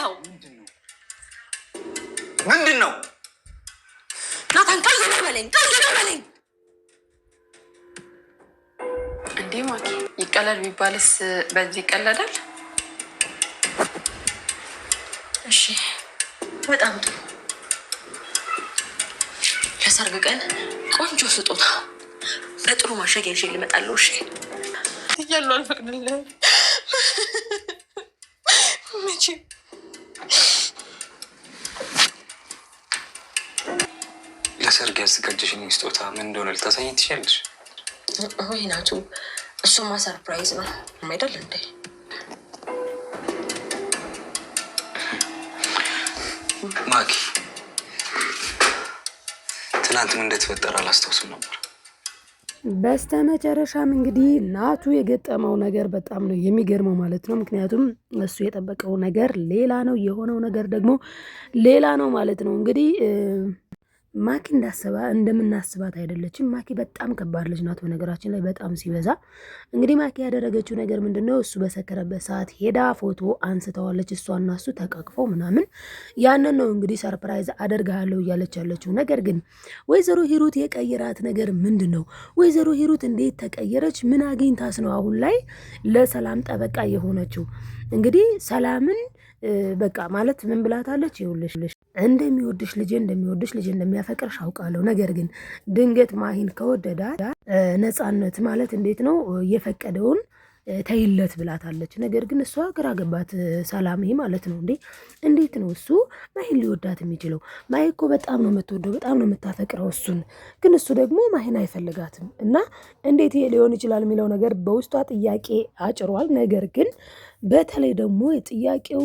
ያደረገው? ምንድነው? ናታን ቀልድ ነው በለኝ። እንዴ ማኪ ይቀለል ቢባልስ በዚህ ይቀለዳል? እሺ በጣም ጥሩ። ለሰርግ ቀን ቆንጆ ስጦታ በጥሩ ማሸጊያ ይዤ ልመጣለሁ። እሺ እያሉ አልፈቅድልህም። መቼ ለሰርግ ያዘጋጀሽኝ ስጦታ ምን እንደሆነ ልታሳይኝ ትችያለሽ? ወይ ናቱ፣ እሱማ ሰርፕራይዝ ነው አይደል እንዴ? ማኪ ትናንት ምን እንደተፈጠረ አላስታውስም ነበር። በስተመጨረሻም እንግዲህ ናቱ የገጠመው ነገር በጣም ነው የሚገርመው ማለት ነው። ምክንያቱም እሱ የጠበቀው ነገር ሌላ ነው፣ የሆነው ነገር ደግሞ ሌላ ነው ማለት ነው። እንግዲህ ማኪ እንደምናስባት አይደለችም። ማኪ በጣም ከባድ ልጅ ናት በነገራችን ላይ በጣም ሲበዛ። እንግዲህ ማኪ ያደረገችው ነገር ምንድነው? እሱ በሰከረበት ሰዓት ሄዳ ፎቶ አንስተዋለች፣ እሷና እሱ ተቃቅፈው ምናምን። ያንን ነው እንግዲህ ሰርፕራይዝ አደርግሃለሁ እያለች ያለችው። ነገር ግን ወይዘሮ ሂሩት የቀየራት ነገር ምንድን ነው? ወይዘሮ ሂሩት እንዴት ተቀየረች? ምን አግኝታስ ነው አሁን ላይ ለሰላም ጠበቃ የሆነችው? እንግዲህ ሰላምን በቃ ማለት ምን ብላታለች? ይኸውልሽ እንደሚወድሽ ልጄ እንደሚያፈቅርሽ አውቃለሁ። ነገር ግን ድንገት ማሂን ከወደዳት ነፃነት ማለት እንዴት ነው የፈቀደውን ተይለት ብላታለች። ነገር ግን እሷ ግራ ገባት። ሰላም ይሄ ማለት ነው እንዴት ነው እሱ ማሂን ሊወዳት የሚችለው? ማሂ እኮ በጣም ነው የምትወደው፣ በጣም ነው የምታፈቅረው እሱን። ግን እሱ ደግሞ ማሂን አይፈልጋትም እና እንዴት ይሄ ሊሆን ይችላል የሚለው ነገር በውስጧ ጥያቄ አጭሯል። ነገር ግን በተለይ ደግሞ የጥያቄው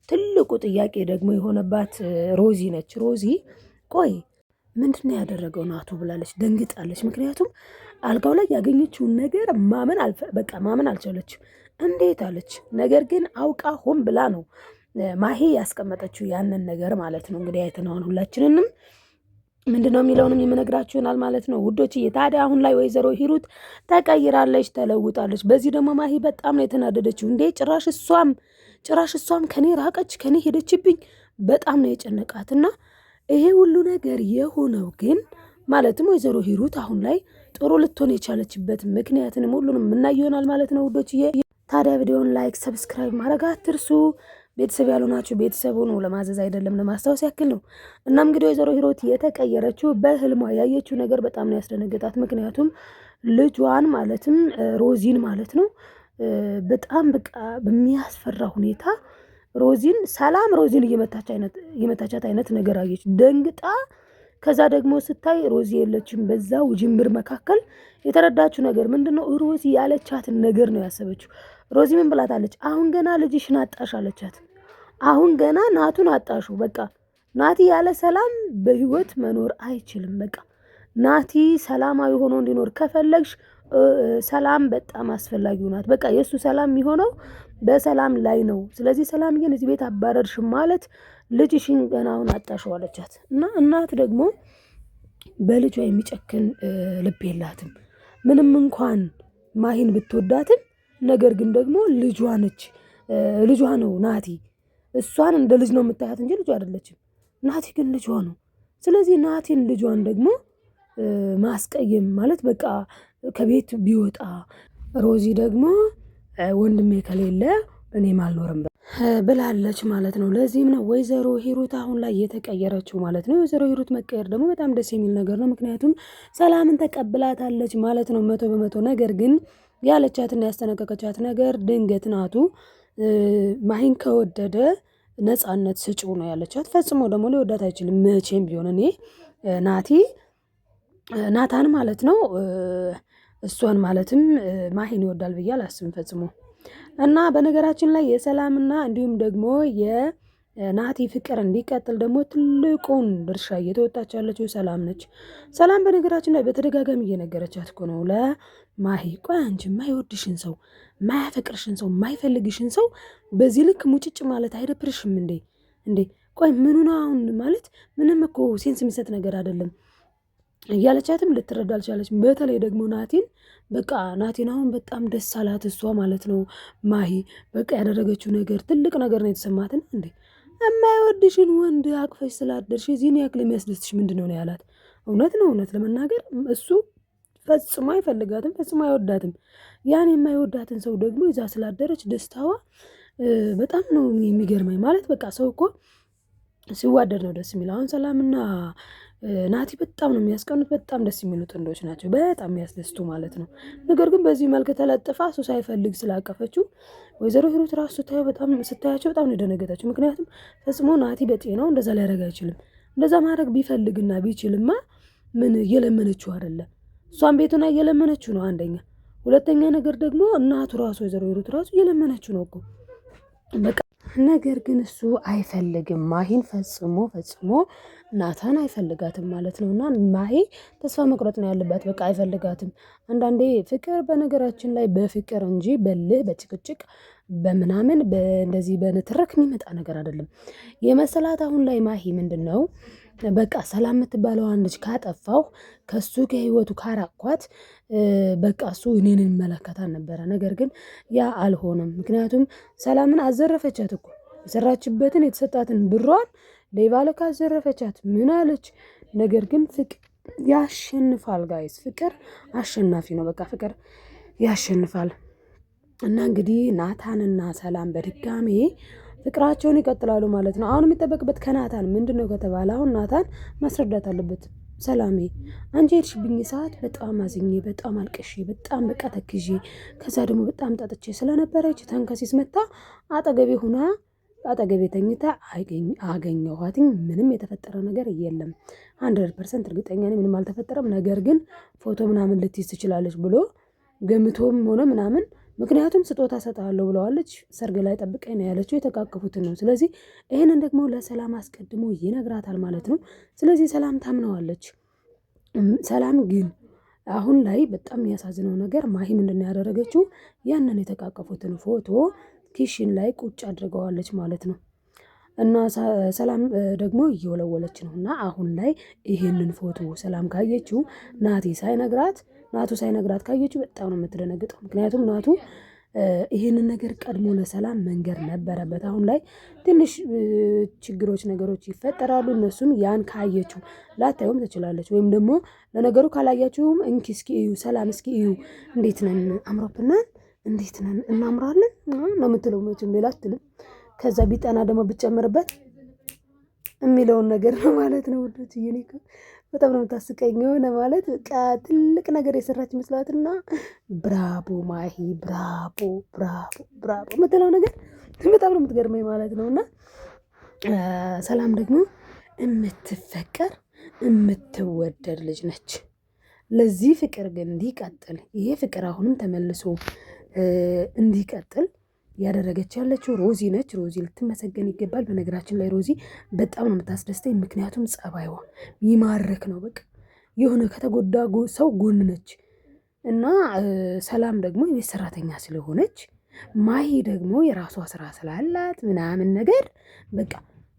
ትልቁ ጥያቄ ደግሞ የሆነባት ሮዚ ነች። ሮዚ ቆይ ምንድን ነው ያደረገው ናቱ ብላለች፣ ደንግጣለች። ምክንያቱም አልጋው ላይ ያገኘችውን ነገር ማመን አልቻለችም። እንዴት አለች። ነገር ግን አውቃ ሆን ብላ ነው ማሂ ያስቀመጠችው ያንን ነገር ማለት ነው። እንግዲህ አይተነዋል ሁላችንንም። ምንድነው የሚለውንም የምነግራችሁናል ማለት ነው ውዶችዬ። ታዲያ አሁን ላይ ወይዘሮ ሂሩት ተቀይራለች፣ ተለውጣለች። በዚህ ደግሞ ማሂ በጣም ነው የተናደደችው። እንዴ ጭራሽ እሷም ከኔ ራቀች፣ ከኔ ሄደችብኝ። በጣም ነው የጨነቃትና ይሄ ሁሉ ነገር የሆነው ግን ማለትም ወይዘሮ ሂሩት አሁን ላይ ጥሩ ልትሆን የቻለችበት ምክንያትንም ሁሉንም የምናየው ይሆናል ማለት ነው ውዶችዬ። ታዲያ ቪዲዮን ላይክ፣ ሰብስክራይብ ማድረግ አትርሱ። ቤተሰብ ያልሆናችሁ ቤተሰቡ ነው፣ ለማዘዝ አይደለም ለማስታወስ ያክል ነው። እናም እንግዲህ ወይዘሮ ሂሩት የተቀየረችው በህልሟ ያየችው ነገር በጣም ነው ያስደነገጣት። ምክንያቱም ልጇን ማለትም ሮዚን ማለት ነው በጣም በቃ በሚያስፈራ ሁኔታ ሰላም ሮዚን እየመታቻት አይነት ነገር አየች። ደንግጣ ከዛ ደግሞ ስታይ ሮዚ የለችም። በዛ ውጅምር መካከል የተረዳችው ነገር ምንድነው? ሮዚ ያለቻትን ነገር ነው ያሰበችው። ሮዚ ምን ብላታለች? አሁን ገና ልጅሽን አጣሽ አለቻት። አሁን ገና ናቱን አጣሹ። በቃ ናቲ ያለ ሰላም በህይወት መኖር አይችልም። በቃ ናቲ ሰላማዊ ሆኖ እንዲኖር ከፈለግሽ ሰላም በጣም አስፈላጊው ናት። በቃ የእሱ ሰላም የሚሆነው በሰላም ላይ ነው። ስለዚህ ሰላም ግን እዚህ ቤት አባረርሽ ማለት ልጅሽን ገናውን አጣሽው አለቻት። እና እናት ደግሞ በልጇ የሚጨክን ልብ የላትም። ምንም እንኳን ማሂን ብትወዳትም ነገር ግን ደግሞ ልጇ ነች፣ ልጇ ነው ናቲ። እሷን እንደ ልጅ ነው የምታያት እንጂ ልጇ አይደለችም። ናቲ ግን ልጇ ነው። ስለዚህ ናቲን ልጇን ደግሞ ማስቀየም ማለት በቃ ከቤት ቢወጣ ሮዚ ደግሞ ወንድሜ ከሌለ እኔም አልኖርም ብላለች ማለት ነው። ለዚህም ነው ወይዘሮ ሂሩት አሁን ላይ የተቀየረችው ማለት ነው። የወይዘሮ ሂሩት መቀየር ደግሞ በጣም ደስ የሚል ነገር ነው። ምክንያቱም ሰላምን ተቀብላታለች ማለት ነው 100%። ነገር ግን ያለቻትና ያስጠነቀቀቻት ነገር ድንገት ናቱ ማሂን ከወደደ ነፃነት ስጪው ነው ያለቻት። ፈጽሞ ደግሞ ሊወዳት አይችልም መቼም ቢሆን። እኔ ናታን ማለት ነው እሷን ማለትም ማሂን ይወዳል ብዬ አላስብም ፈጽሞ። እና በነገራችን ላይ የሰላምና እንዲሁም ደግሞ የናቲ ፍቅር እንዲቀጥል ደግሞ ትልቁን ድርሻ እየተወጣች ያለችው ሰላም ነች። ሰላም በነገራችን ላይ በተደጋጋሚ እየነገረቻት እኮ ነው ለማሂ፣ ቆይ አንቺ የማይወድሽን ሰው፣ የማያፈቅርሽን ሰው፣ የማይፈልግሽን ሰው በዚህ ልክ ሙጭጭ ማለት አይደብርሽም እንዴ? ቆይ ምኑን አሁን ማለት ምንም እኮ ሴንስ የሚሰጥ ነገር አይደለም እያለቻትም ልትረዳ አልቻለች። በተለይ ደግሞ ናቲን አሁን በጣም ደስ አላት እሷ ማለት ነው። ማሂ በቃ ያደረገችው ነገር ትልቅ ነገር ነው የተሰማትን እንዴ። የማይወድሽን ወንድ አቅፈሽ ስላደርሽ እዚህን ያክል የሚያስደስትሽ ምንድን ነው ያላት። እውነት ነው። እውነት ለመናገር እሱ ፈጽሞ አይፈልጋትም፣ ፈጽሞ አይወዳትም። ያን የማይወዳትን ሰው ደግሞ ይዛ ስላደረች ደስታዋ በጣም ነው የሚገርመኝ። ማለት በቃ ሰው እኮ ሲዋደድ ነው ደስ የሚል። አሁን ሰላምና ናቲ በጣም ነው የሚያስቀኑት። በጣም ደስ የሚሉ ጥንዶች ናቸው፣ በጣም የሚያስደስቱ ማለት ነው። ነገር ግን በዚህ መልክ ተለጥፋ እሱ ሳይፈልግ ስላቀፈችው ወይዘሮ ሂሩት ራሱ ስታያቸው በጣም ነው የደነገጠችው። ምክንያቱም ፈጽሞ ናቲ በጤናው እንደዛ ሊያደርግ አይችልም። እንደዛ ማድረግ ቢፈልግና ቢችልማ ምን እየለመነችው አይደለም፣ እሷን ቤቱና እየለመነችው ነው አንደኛ። ሁለተኛ ነገር ደግሞ እናቱ ራሱ ወይዘሮ ሂሩት ራሱ እየለመነችው ነው እኮ በቃ። ነገር ግን እሱ አይፈልግም ማሂን፣ ፈጽሞ ናታን አይፈልጋትም ማለት ነው። እና ማሂ ተስፋ መቁረጥ ነው ያለባት። በቃ አይፈልጋትም። አንዳንዴ ፍቅር በነገራችን ላይ በፍቅር እንጂ በልህ በጭቅጭቅ በምናምን እንደዚህ በንትርክ የሚመጣ ነገር አይደለም የመሰላት። አሁን ላይ ማሂ ምንድን ነው በቃ ሰላም የምትባለዋን ልጅ ካጠፋው ከሱ ከህይወቱ ካራኳት በቃ እሱ እኔን ይመለከታል ነበረ። ነገር ግን ያ አልሆነም። ምክንያቱም ሰላምን አዘረፈቻት እኮ የሰራችበትን የተሰጣትን ብሯን ሌባ ልካ አዘረፈቻት። ምን አለች? ነገር ግን ፍቅር ያሸንፋል ጋይስ፣ ፍቅር አሸናፊ ነው። በቃ ፍቅር ያሸንፋል። እና እንግዲህ ናታንና ሰላም በድጋሜ ፍቅራቸውን ይቀጥላሉ ማለት ነው። አሁን የሚጠበቅበት ከናታን ምንድን ነው ከተባለ አሁን ናታን ማስረዳት አለበት። ሰላሜ አንቺ ሄድሽብኝ ሰዓት በጣም አዝኜ በጣም አልቅሼ በጣም በቃ ተክዤ ከዛ ደግሞ በጣም ጠጥቼ ስለነበረች ተንከሲስ መታ አጠገቤ ሁና አጠገቤ ተኝታ አገኘኋትኝ። ምንም የተፈጠረ ነገር የለም 100% እርግጠኛ ነኝ ምንም አልተፈጠረም። ነገር ግን ፎቶ ምናምን ልትይዝ ትችላለች ብሎ ገምቶም ሆነ ምናምን ምክንያቱም ስጦታ ሰጣለሁ ብለዋለች። ሰርግ ላይ ጠብቀኝ ነው ያለችው። የተቃቀፉትን ነው። ስለዚህ ይህንን ደግሞ ለሰላም አስቀድሞ ይነግራታል ማለት ነው። ስለዚህ ሰላም ታምነዋለች። ሰላም ግን አሁን ላይ በጣም የሚያሳዝነው ነገር ማሂ ምንድን ነው ያደረገችው? ያንን የተቃቀፉትን ፎቶ ኪሽን ላይ ቁጭ አድርገዋለች ማለት ነው። እና ሰላም ደግሞ እየወለወለች ነው። እና አሁን ላይ ይሄንን ፎቶ ሰላም ካየችው ናቱ ሳይነግራት ካየችው በጣም ነው የምትደነግጠው። ምክንያቱም ናቱ ይህንን ነገር ቀድሞ ለሰላም መንገር ነበረበት። አሁን ላይ ትንሽ ነገሮች ይፈጠራሉ። እነሱም ያን ካየችው ላታዩም ትችላለች። ወይም ደግሞ ለነገሩ ካላያችሁም እንኪ እስኪ እዩ፣ ሰላም እስኪ እዩ፣ እንዴት ነን አምሮብናል፣ እንዴት ነን እናምራለን ነው የምትለው። መቼም ሌላ አትልም። ከዛ ቢጠና ደግሞ ብጨምርበት የሚለውን ነገር ነው ማለት ነው ውዶች። በጣም ነው የምታስቀኝ። የሆነ ማለት በቃ ትልቅ ነገር የሰራች መስላትና ብራቦ ማሂ ብራቦ የምትለው ነገር በጣም ነው የምትገርመኝ ማለት ነው። እና ሰላም ደግሞ የምትፈቀር የምትወደድ ልጅ ነች። ለዚህ ፍቅር ግን እንዲቀጥል ይሄ ፍቅር አሁንም ተመልሶ እንዲቀጥል ያደረገች ያለችው ሮዚ ነች። ሮዚ ልትመሰገን ይገባል። በነገራችን ላይ ሮዚ በጣም ነው የምታስደስተኝ። ምክንያቱም ጸባይዋ ይማርክ ነው። በቃ የሆነ ከተጎዳ ሰው ጎን ነች። እና ሰላም ደግሞ የቤት ሰራተኛ ስለሆነች ማሂ ደግሞ የራሷ ስራ ስላላት ምናምን ነገር በቃ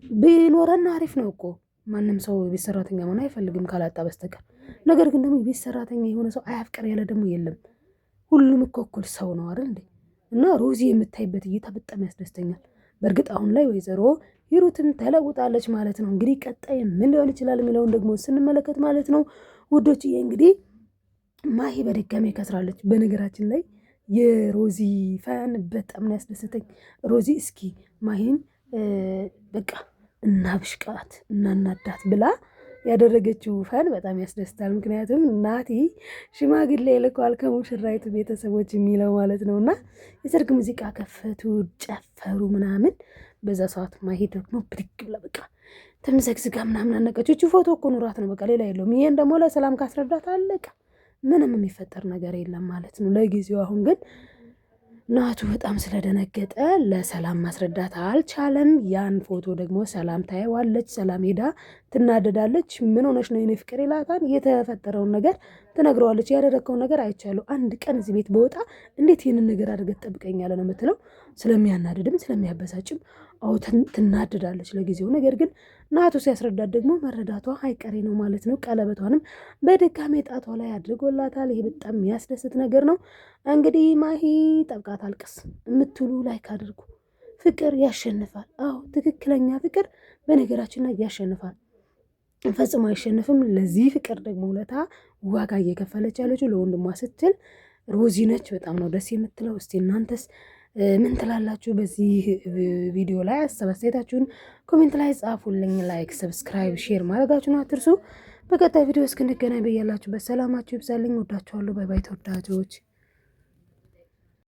ቢኖረን አሪፍ ነው እኮ። ማንም ሰው የቤት ሰራተኛ መሆን አይፈልግም ካላጣ በስተቀር። ነገር ግን ደግሞ የቤት ሰራተኛ የሆነ ሰው አያፍቅር ያለ ደግሞ የለም። ሁሉም እኮ እኩል ሰው ነው አይደል እንዴ? እና ሮዚ የምታይበት እይታ በጣም ያስደስተኛል። በእርግጥ አሁን ላይ ወይዘሮ ሂሩትም ተለውጣለች ማለት ነው። እንግዲህ ቀጣይ ምን ሊሆን ይችላል የሚለውን ደግሞ ስንመለከት ማለት ነው ውዶችዬ፣ እንግዲህ ማሂ በድጋሚ ከስራለች። በነገራችን ላይ የሮዚ ፋን በጣም ነው ያስደስተኝ። ሮዚ እስኪ ማሂን በቃ እናብሽቃት እናናዳት ብላ ያደረገችው ፈን በጣም ያስደስታል። ምክንያቱም ናቲ ሽማግሌ ልኳል ከሙሽራይቱ ቤተሰቦች የሚለው ማለት ነው። እና የሰርግ ሙዚቃ ከፈቱ፣ ጨፈሩ ምናምን። በዛ ሰዓት ማሂ ደግሞ ብድግ ብላ በቃ ተምዘግዝጋ ምናምን አነቀች። ፎቶ እኮ ኑራት ነው በቃ ሌላ የለውም። ይሄን ደግሞ ለሰላም ካስረዳት አለቀ። ምንም የሚፈጠር ነገር የለም ማለት ነው ለጊዜው። አሁን ግን ናቱ በጣም ስለደነገጠ ለሰላም ማስረዳት አልቻለም። ያን ፎቶ ደግሞ ሰላም ታየዋለች። ሰላም ሄዳ ትናደዳለች። ምን ሆነች ነው የኔ ፍቅር ይላታል። የተፈጠረውን ነገር ትነግረዋለች። ያደረግከውን ነገር አይቻለሁ። አንድ ቀን እዚህ ቤት በወጣ እንዴት ይህንን ነገር አድርገህ ትጠብቀኛለህ ነው የምትለው። ስለሚያናድድም ስለሚያበሳጭም አዎ ትናደዳለች ለጊዜው። ነገር ግን ናቱ ሲያስረዳት ደግሞ መረዳቷ አይቀሬ ነው ማለት ነው። ቀለበቷንም በድጋሜ ጣቷ ላይ አድርጎላታል። ይሄ በጣም የሚያስደስት ነገር ነው። እንግዲህ ማሂ ጠብቃ ታልቅስ የምትሉ ላይክ አድርጉ። ፍቅር ያሸንፋል። አዎ ትክክለኛ ፍቅር በነገራችን ላይ ያሸንፋል፣ ፈጽሞ አይሸንፍም። ለዚህ ፍቅር ደግሞ ውለታ ዋጋ እየከፈለች ያለችው ለወንድሟ ስትል ሮዚ ነች። በጣም ነው ደስ የምትለው። እስቲ እናንተስ ምን ትላላችሁ? በዚህ ቪዲዮ ላይ ሀሳብ አስተያየታችሁን ኮሜንት ላይ ጻፉልኝ። ላይክ፣ ሰብስክራይብ፣ ሼር ማድረጋችሁን አትርሱ። በቀጣይ ቪዲዮ እስክንገናኝ በያላችሁበት ሰላማችሁ ይብዛልኝ። ወዳችኋለሁ። ባይ ባይ ተወዳጆች።